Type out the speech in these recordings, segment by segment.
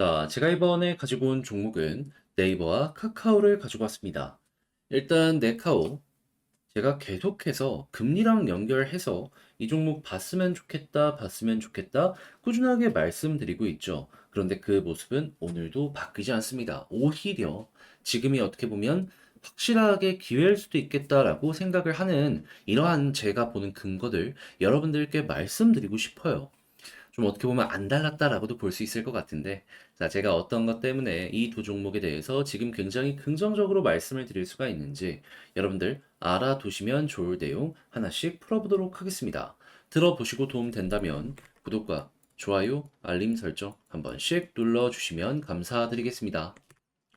자, 제가 이번에 가지고 온 종목은 네이버와 카카오를 가지고 왔습니다. 일단 네카오, 제가 계속해서 금리랑 연결해서 이 종목 봤으면 좋겠다, 꾸준하게 말씀드리고 있죠. 그런데 그 모습은 오늘도 바뀌지 않습니다. 오히려 지금이 어떻게 보면 확실하게 기회일 수도 있겠다라고 생각을 하는 이러한 제가 보는 근거들 여러분들께 말씀드리고 싶어요. 좀 어떻게 보면 안 달랐다라고도 볼 수 있을 것 같은데, 자, 제가 어떤 것 때문에 이 두 종목에 대해서 지금 굉장히 긍정적으로 말씀을 드릴 수가 있는지 여러분들 알아두시면 좋을 내용 하나씩 풀어보도록 하겠습니다. 들어보시고 도움 된다면 구독과 좋아요, 알림 설정 한 번씩 눌러주시면 감사드리겠습니다.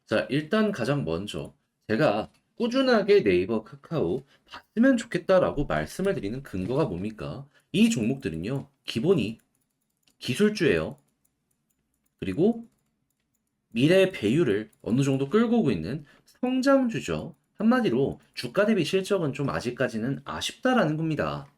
자, 일단 가장 먼저 제가 꾸준하게 네이버, 카카오 봤으면 좋겠다라고 말씀을 드리는 근거가 뭡니까? 이 종목들은요, 기본이 기술주예요. 그리고 미래 배율을 어느 정도 끌고 오고 있는 성장주죠. 한마디로 주가 대비 실적은 좀 아직까지는 아쉽다라는 겁니다.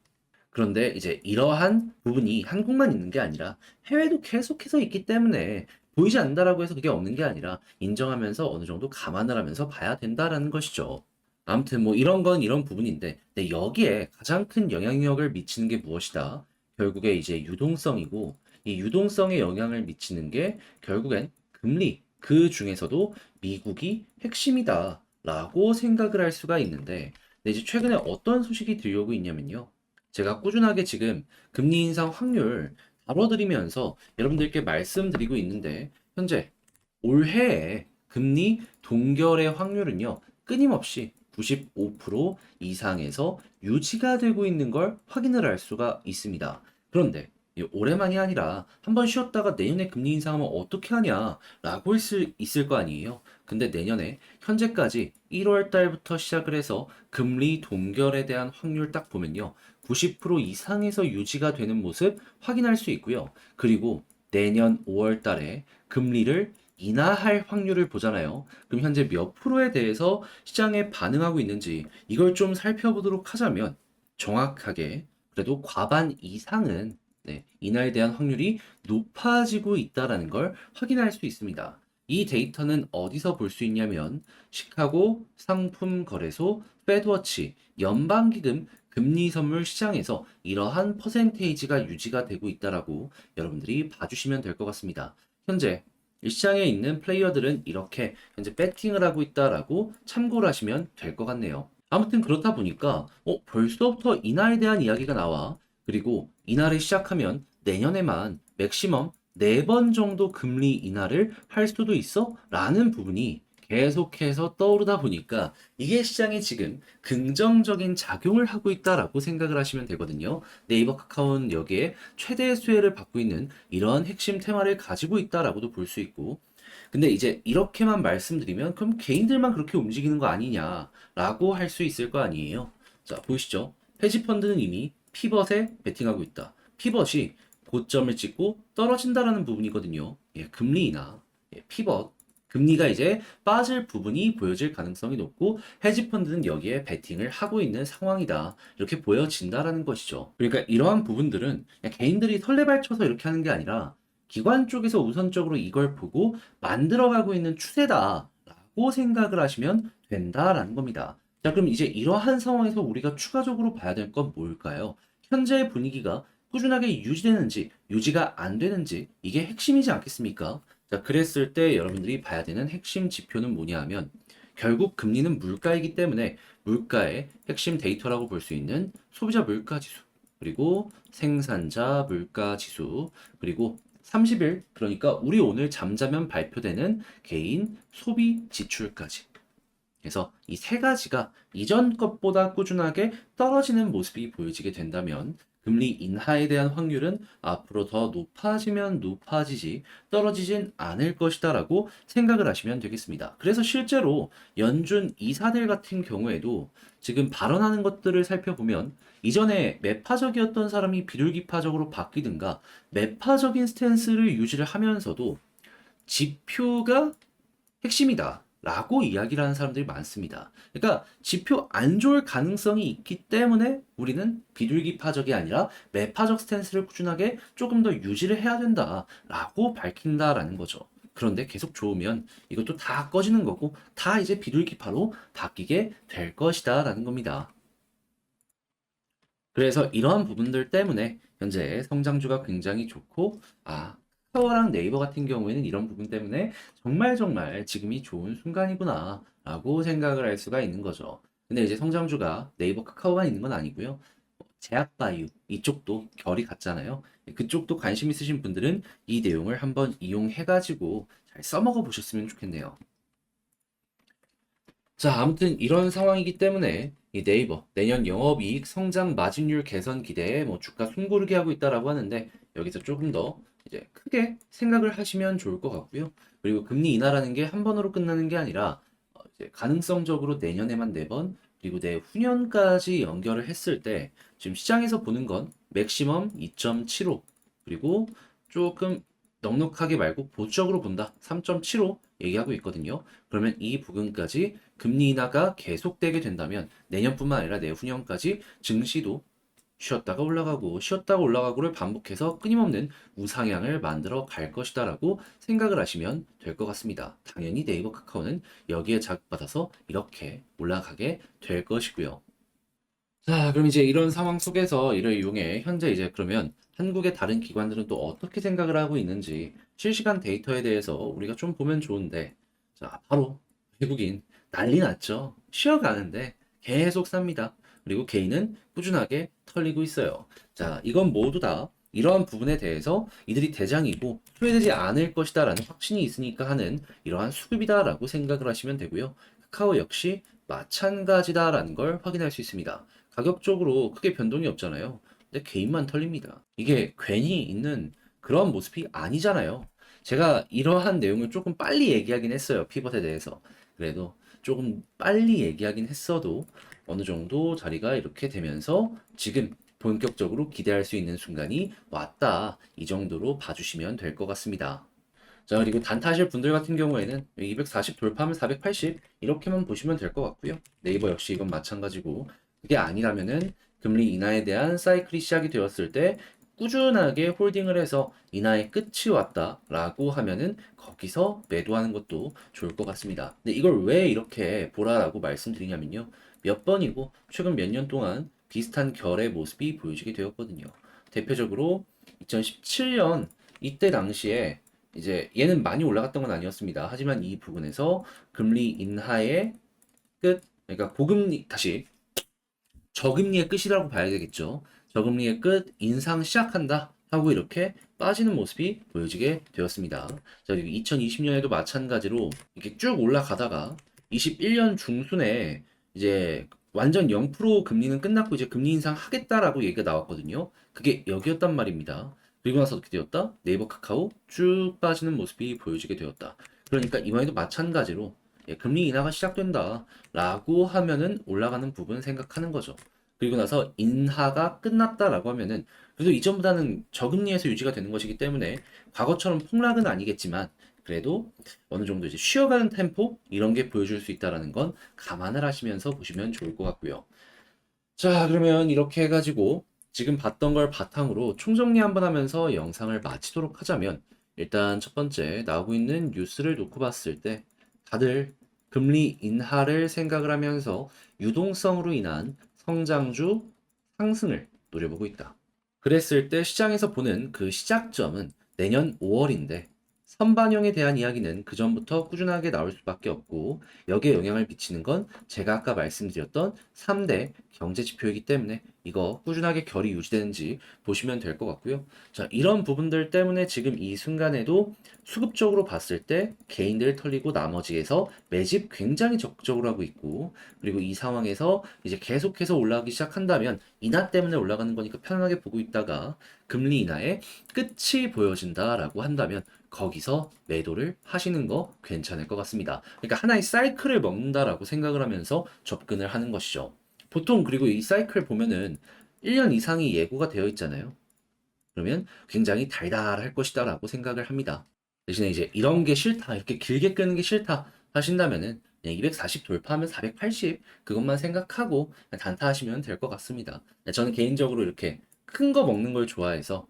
그런데 이제 이러한 부분이 한국만 있는 게 아니라 해외도 계속해서 있기 때문에 보이지 않는다라고 해서 그게 없는 게 아니라 인정하면서 어느 정도 감안을 하면서 봐야 된다라는 것이죠. 아무튼 뭐 이런 건 이런 부분인데, 근데 여기에 가장 큰 영향력을 미치는 게 무엇이다? 결국에 이제 유동성이고, 이 유동성에 영향을 미치는 게 결국엔 금리, 그 중에서도 미국이 핵심이다 라고 생각을 할 수가 있는데, 근데 이제 최근에 어떤 소식이 들려오고 있냐면요. 제가 꾸준하게 지금 금리 인상 확률 다뤄드리면서 여러분들께 말씀드리고 있는데, 현재 올해에 금리 동결의 확률은요, 끊임없이 95% 이상에서 유지가 되고 있는 걸 확인을 할 수가 있습니다. 그런데 올해만이 아니라 한 번 쉬었다가 내년에 금리 인상하면 어떻게 하냐라고 할 수 있을 거 아니에요. 근데 내년에 현재까지 1월 달부터 시작을 해서 금리 동결에 대한 확률 딱 보면요. 90% 이상에서 유지가 되는 모습 확인할 수 있고요. 그리고 내년 5월 달에 금리를 인하할 확률을 보잖아요. 그럼 현재 몇 프로에 대해서 시장에 반응하고 있는지 이걸 좀 살펴보도록 하자면 정확하게 그래도 과반 이상은 인하에 대한 확률이 높아지고 있다라는 걸 확인할 수 있습니다. 이 데이터는 어디서 볼 수 있냐면 시카고 상품거래소 페드워치 연방기금 금리 선물 시장에서 이러한 퍼센테이지가 유지가 되고 있다라고 여러분들이 봐주시면 될 것 같습니다. 현재 이 시장에 있는 플레이어들은 이렇게 현재 배팅을 하고 있다라고 참고를 하시면 될 것 같네요. 아무튼 그렇다 보니까 벌써부터 인하에 대한 이야기가 나와. 그리고 인하를 시작하면 내년에만 맥시멈 4번 정도 금리 인하를 할 수도 있어? 라는 부분이 계속해서 떠오르다 보니까 이게 시장에 지금 긍정적인 작용을 하고 있다라고 생각을 하시면 되거든요. 네이버 카카오는 여기에 최대 수혜를 받고 있는 이런 핵심 테마를 가지고 있다라고도 볼 수 있고, 근데 이제 이렇게만 말씀드리면 그럼 개인들만 그렇게 움직이는 거 아니냐라고 할 수 있을 거 아니에요. 자, 보이시죠? 헤지펀드는 이미 피벗에 베팅하고 있다. 피벗이 고점을 찍고 떨어진다라는 부분이거든요. 예, 금리 인하, 피벗, 금리가 이제 빠질 부분이 보여질 가능성이 높고 헤지펀드는 여기에 베팅을 하고 있는 상황이다. 이렇게 보여진다라는 것이죠. 그러니까 이러한 부분들은 그냥 개인들이 설레발쳐서 이렇게 하는 게 아니라 기관 쪽에서 우선적으로 이걸 보고 만들어가고 있는 추세다라고 생각을 하시면 된다라는 겁니다. 자, 그럼 이제 이러한 상황에서 우리가 추가적으로 봐야 될 건 뭘까요? 현재의 분위기가 꾸준하게 유지되는지, 유지가 안 되는지, 이게 핵심이지 않겠습니까? 자, 그랬을 때 여러분들이 봐야 되는 핵심 지표는 뭐냐 하면, 결국 금리는 물가이기 때문에 물가의 핵심 데이터라고 볼 수 있는 소비자 물가 지수, 그리고 생산자 물가 지수, 그리고 30일, 그러니까 우리 오늘 잠자면 발표되는 개인 소비 지출까지. 그래서 이 세 가지가 이전 것보다 꾸준하게 떨어지는 모습이 보여지게 된다면 금리 인하에 대한 확률은 앞으로 더 높아지면 높아지지 떨어지진 않을 것이다라고 생각을 하시면 되겠습니다. 그래서 실제로 연준 이사들 같은 경우에도 지금 발언하는 것들을 살펴보면 이전에 매파적이었던 사람이 비둘기파적으로 바뀌든가 매파적인 스탠스를 유지를 하면서도 지표가 핵심이다. 라고 이야기를 하는 사람들이 많습니다. 그러니까 지표 안 좋을 가능성이 있기 때문에 우리는 비둘기파적이 아니라 매파적 스탠스를 꾸준하게 조금 더 유지를 해야 된다. 라고 밝힌다라는 거죠. 그런데 계속 좋으면 이것도 다 꺼지는 거고 다 이제 비둘기파로 바뀌게 될 것이다 라는 겁니다. 그래서 이러한 부분들 때문에 현재 성장주가 굉장히 좋고, 카카오랑 네이버 같은 경우에는 이런 부분 때문에 정말 정말 지금이 좋은 순간이구나 라고 생각을 할 수가 있는 거죠. 근데 이제 성장주가 네이버 카카오만 있는 건 아니고요. 제약바이오 이쪽도 결이 같잖아요. 그쪽도 관심 있으신 분들은 이 내용을 한번 이용해가지고 잘 써먹어 보셨으면 좋겠네요. 자, 아무튼 이런 상황이기 때문에 이 네이버 내년 영업이익 성장 마진율 개선 기대에 뭐 주가 숨고르게 하고 있다라고 하는데, 여기서 조금 더 이제 크게 생각을 하시면 좋을 것 같고요. 그리고 금리 인하라는 게 한 번으로 끝나는 게 아니라 이제 가능성적으로 내년에만 4번, 그리고 내후년까지 연결을 했을 때 지금 시장에서 보는 건 맥시멈 2.75, 그리고 조금 넉넉하게 말고 보수적으로 본다 3.75 얘기하고 있거든요. 그러면 이 부분까지 금리 인하가 계속되게 된다면 내년뿐만 아니라 내후년까지 증시도 쉬었다가 올라가고 쉬었다가 올라가고를 반복해서 끊임없는 우상향을 만들어 갈 것이다라고 생각을 하시면 될 것 같습니다. 당연히 네이버 카카오는 여기에 자극받아서 이렇게 올라가게 될 것이고요. 자, 그럼 이제 이런 상황 속에서 이를 이용해 현재 이제 그러면 한국의 다른 기관들은 또 어떻게 생각을 하고 있는지 실시간 데이터에 대해서 우리가 좀 보면 좋은데, 자, 바로 외국인 난리 났죠. 쉬어가는데 계속 삽니다. 그리고 개인은 꾸준하게 털리고 있어요. 자, 이건 모두 다 이러한 부분에 대해서 이들이 대장이고 소외되지 않을 것이다라는 확신이 있으니까 하는 이러한 수급이다라고 생각을 하시면 되고요. 카카오 역시 마찬가지다라는 걸 확인할 수 있습니다. 가격적으로 크게 변동이 없잖아요. 근데 개인만 털립니다. 이게 괜히 있는 그런 모습이 아니잖아요. 제가 이러한 내용을 조금 빨리 얘기하긴 했어요. 피벗에 대해서. 그래도 조금 빨리 얘기하긴 했어도 어느 정도 자리가 이렇게 되면서 지금 본격적으로 기대할 수 있는 순간이 왔다. 이 정도로 봐주시면 될 것 같습니다. 자, 그리고 단타하실 분들 같은 경우에는 240 돌파하면 480 이렇게만 보시면 될 것 같고요. 네이버 역시 이건 마찬가지고, 그게 아니라면은 금리 인하에 대한 사이클이 시작이 되었을 때 꾸준하게 홀딩을 해서 인하의 끝이 왔다라고 하면은 거기서 매도하는 것도 좋을 것 같습니다. 근데 이걸 왜 이렇게 보라라고 말씀드리냐면요. 몇 번이고 최근 몇 년 동안 비슷한 결의 모습이 보여지게 되었거든요. 대표적으로 2017년 이때 당시에 이제 얘는 많이 올라갔던 건 아니었습니다. 하지만 이 부분에서 금리 인하의 끝, 그러니까 고금리, 다시 저금리의 끝이라고 봐야 되겠죠. 저금리의 끝, 인상 시작한다 하고 이렇게 빠지는 모습이 보여지게 되었습니다. 자, 그리고 2020년에도 마찬가지로 이렇게 쭉 올라가다가 21년 중순에 이제 완전 0% 금리는 끝났고 이제 금리 인상 하겠다라고 얘기가 나왔거든요. 그게 여기였단 말입니다. 그리고 나서 어떻게 되었다? 네이버 카카오 쭉 빠지는 모습이 보여지게 되었다. 그러니까 이번에도 마찬가지로 금리 인하가 시작된다라고 하면은 올라가는 부분 생각하는 거죠. 그리고 나서 인하가 끝났다라고 하면은 그래도 이전보다는 저금리에서 유지가 되는 것이기 때문에 과거처럼 폭락은 아니겠지만 그래도 어느 정도 이제 쉬어가는 템포 이런 게 보여줄 수 있다라는 건 감안을 하시면서 보시면 좋을 것 같고요. 자, 그러면 이렇게 해가지고 지금 봤던 걸 바탕으로 총정리 한번 하면서 영상을 마치도록 하자면, 일단 첫 번째 나오고 있는 뉴스를 놓고 봤을 때 다들 금리 인하를 생각을 하면서 유동성으로 인한 성장주 상승을 노려보고 있다. 그랬을 때 시장에서 보는 그 시작점은 내년 5월인데 선반영에 대한 이야기는 그전부터 꾸준하게 나올 수밖에 없고, 여기에 영향을 미치는 건 제가 아까 말씀드렸던 3대 경제 지표이기 때문에 이거 꾸준하게 결이 유지되는지 보시면 될 것 같고요. 자, 이런 부분들 때문에 지금 이 순간에도 수급적으로 봤을 때 개인들 털리고 나머지에서 매집 굉장히 적극적으로 하고 있고, 그리고 이 상황에서 이제 계속해서 올라가기 시작한다면 인하 때문에 올라가는 거니까 편안하게 보고 있다가 금리 인하의 끝이 보여진다라고 한다면 거기서 매도를 하시는 거 괜찮을 것 같습니다. 그러니까 하나의 사이클을 먹는다라고 생각을 하면서 접근을 하는 것이죠. 보통 그리고 이 사이클 보면은 1년 이상이 예고가 되어 있잖아요. 그러면 굉장히 달달할 것이다라고 생각을 합니다. 대신에 이제 이런 게 싫다, 이렇게 길게 끄는 게 싫다 하신다면은 그냥 240 돌파하면 480 그것만 생각하고 그냥 단타하시면 될 것 같습니다. 저는 개인적으로 이렇게 큰 거 먹는 걸 좋아해서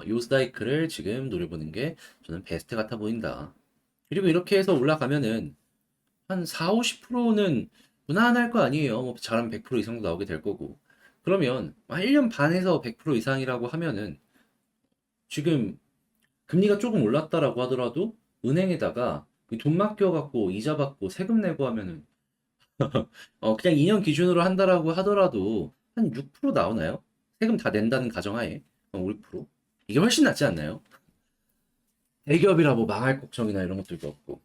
요 사이클을 지금 노려보는 게 저는 베스트 같아 보인다. 그리고 이렇게 해서 올라가면은 한 4, 50%는 무난할 거 아니에요. 뭐 잘하면 100% 이상도 나오게 될 거고. 그러면 1년 반에서 100% 이상이라고 하면은 지금 금리가 조금 올랐다라고 하더라도 은행에다가 그돈 맡겨갖고 이자 받고 세금 내고 하면은 그냥 2년 기준으로 한다라고 하더라도 한 6% 나오나요? 세금 다 낸다는 가정하에 5%? 이게 훨씬 낫지 않나요? 대기업이라 뭐 망할 걱정이나 이런 것들도 없고.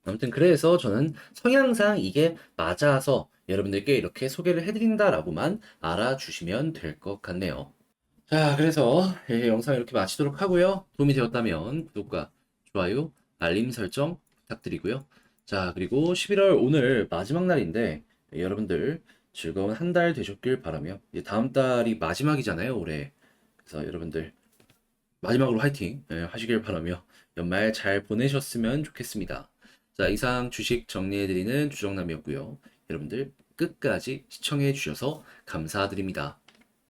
아무튼 그래서 저는 성향상 이게 맞아서 여러분들께 이렇게 소개를 해드린다라고만 알아주시면 될 것 같네요. 자, 그래서 영상 이렇게 마치도록 하고요. 도움이 되었다면 구독과 좋아요, 알림 설정 부탁드리고요. 자, 그리고 11월 오늘 마지막 날인데 여러분들 즐거운 한 달 되셨길 바라며 이제 다음 달이 마지막이잖아요, 올해. 그래서 여러분들 마지막으로 화이팅 하시길 바라며 연말 잘 보내셨으면 좋겠습니다. 자, 이상 주식 정리해드리는 주정남이었고요. 여러분들 끝까지 시청해 주셔서 감사드립니다.